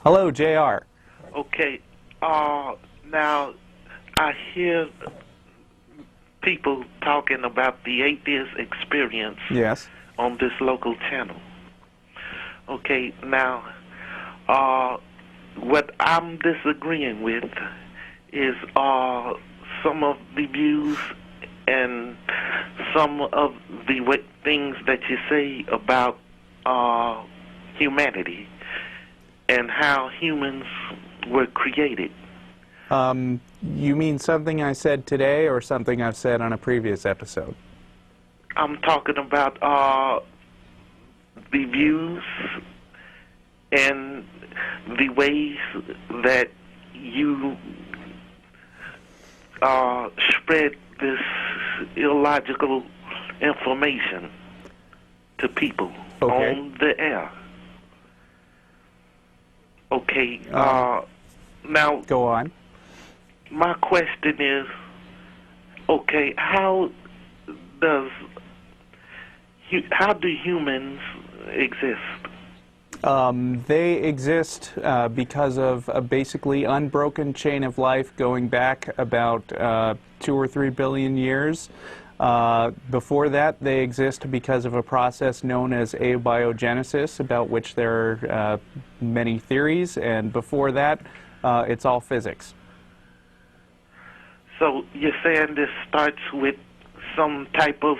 Hello, JR. Okay, now I hear people talking about the atheist experience Yes. on this local channel. Okay, now, what I'm disagreeing with is some of the views and some of the things that you say about humanity and how humans were created. You mean something I said today or something I've said on a previous episode? I'm talking about the views and the ways that you spread this illogical information to people on the air. Okay, now... Go on. My question is, okay, how do humans exist? They exist because of a basically unbroken chain of life going back about 2 or 3 billion years. Before that, they exist because of a process known as abiogenesis, about which there are many theories, and before that, it's all physics. So you're saying this starts with some type of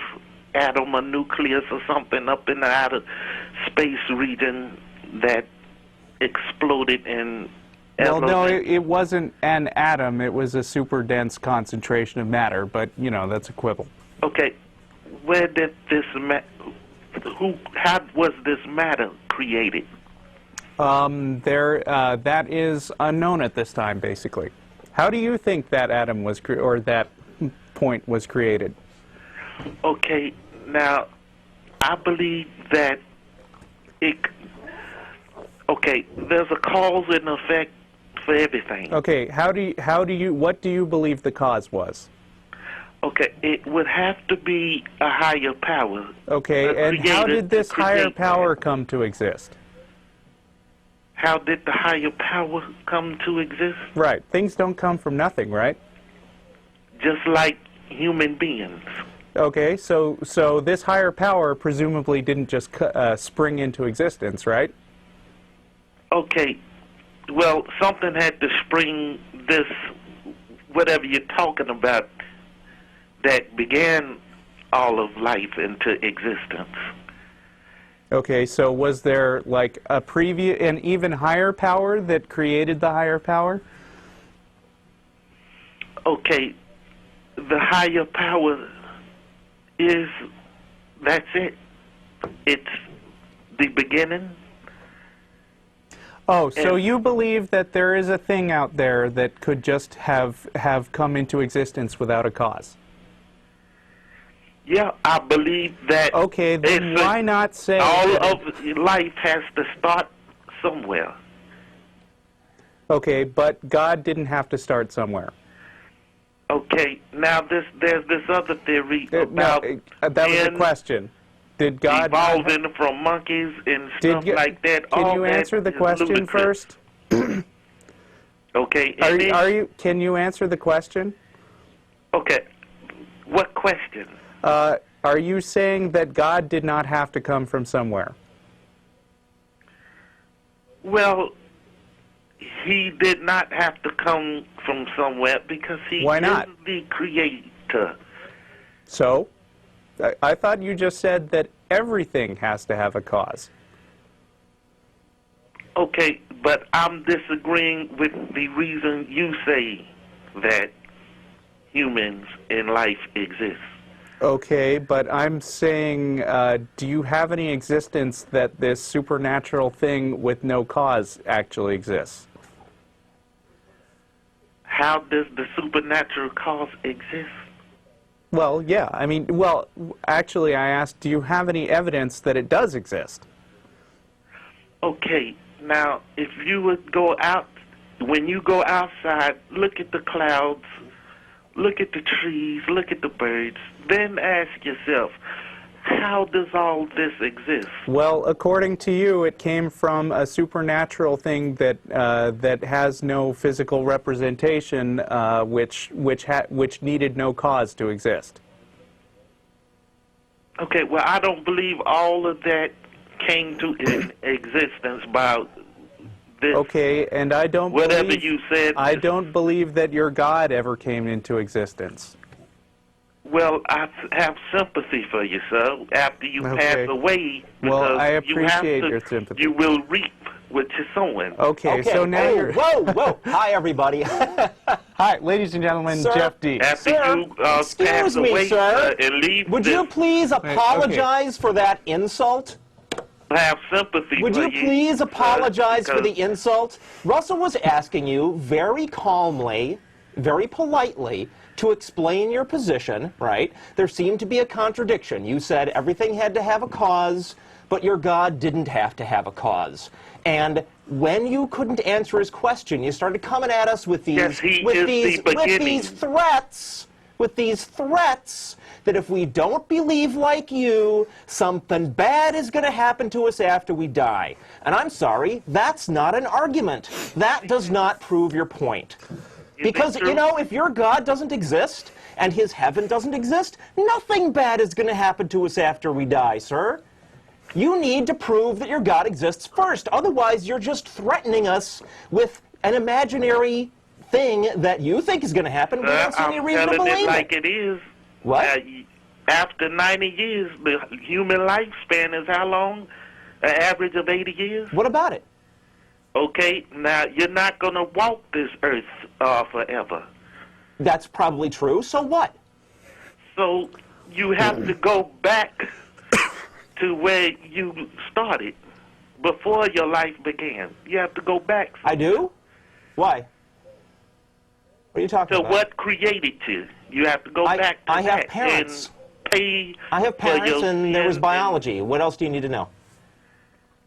atom or nucleus or something up in the outer space region that exploded and... Well, no, it wasn't an atom. It was a super dense concentration of matter, but, you know, that's a quibble. Okay, where did this how was this matter created? That is unknown at this time, basically. How do you think that atom was or that point was created? Okay, now I believe that there's a cause and effect for everything. Okay, what do you believe the cause was? Okay, it would have to be a higher power. Okay, and how did this higher power come to exist? How did the higher power come to exist? Right, things don't come from nothing, right? Just like human beings. Okay, so this higher power presumably didn't just spring into existence, right? Okay, well, something had to spring this, whatever you're talking about, that began all of life into existence. Okay, so was there like an even higher power that created the higher power? Okay, the higher power that's it. It's the beginning. Oh, so you believe that there is a thing out there that could just have come into existence without a cause? Yeah, I believe that. Okay, then why not say all of life has to start somewhere? Okay, but God didn't have to start somewhere. Okay, now there's this other theory about that was the question. Did God evolving from monkeys and stuff like that? Can you answer the question first? Okay. Can you answer the question? Okay. What question? Are you saying that God did not have to come from somewhere? Well, he did not have to come from somewhere because he Why not? is the creator. So? I thought you just said that everything has to have a cause. Okay, but I'm disagreeing with the reason you say that humans in life exist. Okay, but I'm saying, do you have any existence that this supernatural thing with no cause actually exists? How does the supernatural cause exist? Well, yeah. I mean, well, actually, I asked, do you have any evidence that it does exist? Okay, now, if you would go out, when you go outside, look at the clouds, look at the trees, look at the birds, then ask yourself, how does all this exist? Well, according to you, it came from a supernatural thing that that has no physical representation, which needed no cause to exist. Okay, well, I don't believe all of that came to existence by this. Okay, and I don't whatever believe, you said. I don't believe that your God ever came into existence. Well, I have sympathy for you, sir. After you Okay. pass away, Well, because I you have appreciate to, your sympathy. you will reap what you're sowing. Okay, so now whoa, you're... whoa. Hi, everybody. Hi, ladies and gentlemen, Sir? Jeff D. After Sir, you excuse pass me, away sir. and leave Would this, you please apologize for that insult? have sympathy Would for you please apologize for the because- insult? Russell was asking you very calmly, very politely, to explain your position, right? There seemed to be a contradiction. You said everything had to have a cause, but your God didn't have to have a cause. And when you couldn't answer his question, you started coming at us with these Yes, he is the beginning. with these threats that if we don't believe like you, something bad is going to happen to us after we die. And I'm sorry, that's not an argument. That does not prove your point. Because, you know, if your God doesn't exist and his heaven doesn't exist, nothing bad is going to happen to us after we die, sir. You need to prove that your God exists first. Otherwise, you're just threatening us with an imaginary thing that you think is going to happen. We don't see any I'm reason to telling believe it like it. it is. What? After 90 years, the human lifespan is how long? An average of 80 years? What about it? Okay, now you're not going to walk this earth forever. That's probably true. So what? So you have to go back to where you started before your life began. You have to go back. I do? Why? What are you talking So about? what created you? You have to go back to I have that parents. and pay. I have for your parents and there was sins biology. What else do you need to know?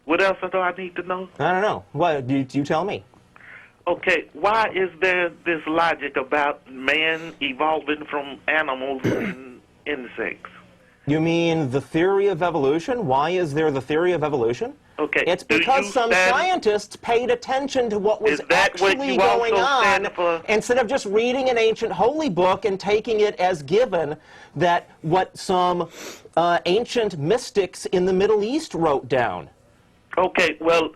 What else do I need to know? I don't know. What? You tell me. Okay, why is there this logic about man evolving from animals and insects? You mean the theory of evolution? Why is there the theory of evolution? Okay. It's do because you some stand- scientists paid attention to what was Is that what actually you going also on stand for? instead of just reading an ancient holy book and taking it as given that what some ancient mystics in the Middle East wrote down. Okay, well,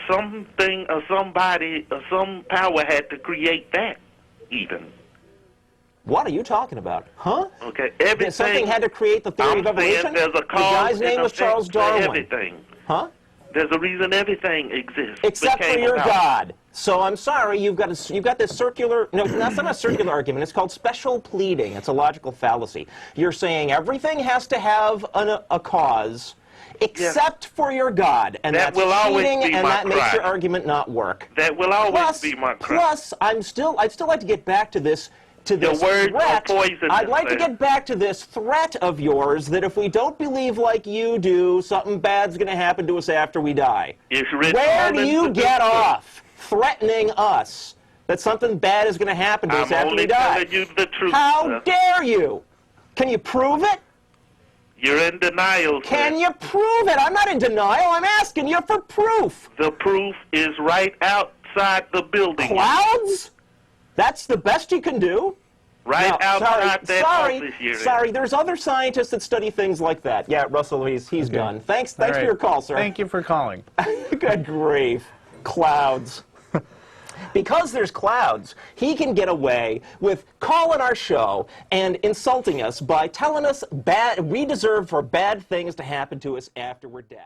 something or somebody or some power had to create that, even. What are you talking about? Huh? Okay, everything. Something had to create the theory I'm of evolution? saying there's a The cause guy's name and was Charles effect to Darwin. everything. Huh? There's a reason everything exists. Except for became your about. God. So I'm sorry, you've got this circular. No, that's not a circular argument. It's called special pleading. It's a logical fallacy. You're saying everything has to have a cause, except for your God, and That that's will always cheating, be and my that makes cry. your argument not work. That will always be my cry. Plus, I'd still like to get back to this. Your words are threat. poisonous, I'd like to sir. get back to this threat of yours that if we don't believe like you do, something bad's going to happen to us after we die. It's written Where all do in you the get scripture. off threatening us that something bad is going to happen to us I'm after only we die? telling you the truth. How sir. dare you? Can you prove it? You're in denial, sir. Can you prove it? I'm not in denial. I'm asking you for proof. The proof is right outside the building. Clouds? That's the best you can do? Right No, outside that office you're in. sorry. There's other scientists that study things like that. Yeah, Russell, he's done. Thanks All for right. your call, sir. Thank you for calling. Good grief. Clouds. Because there's clouds, he can get away with calling our show and insulting us by telling us we deserve for bad things to happen to us after we're dead.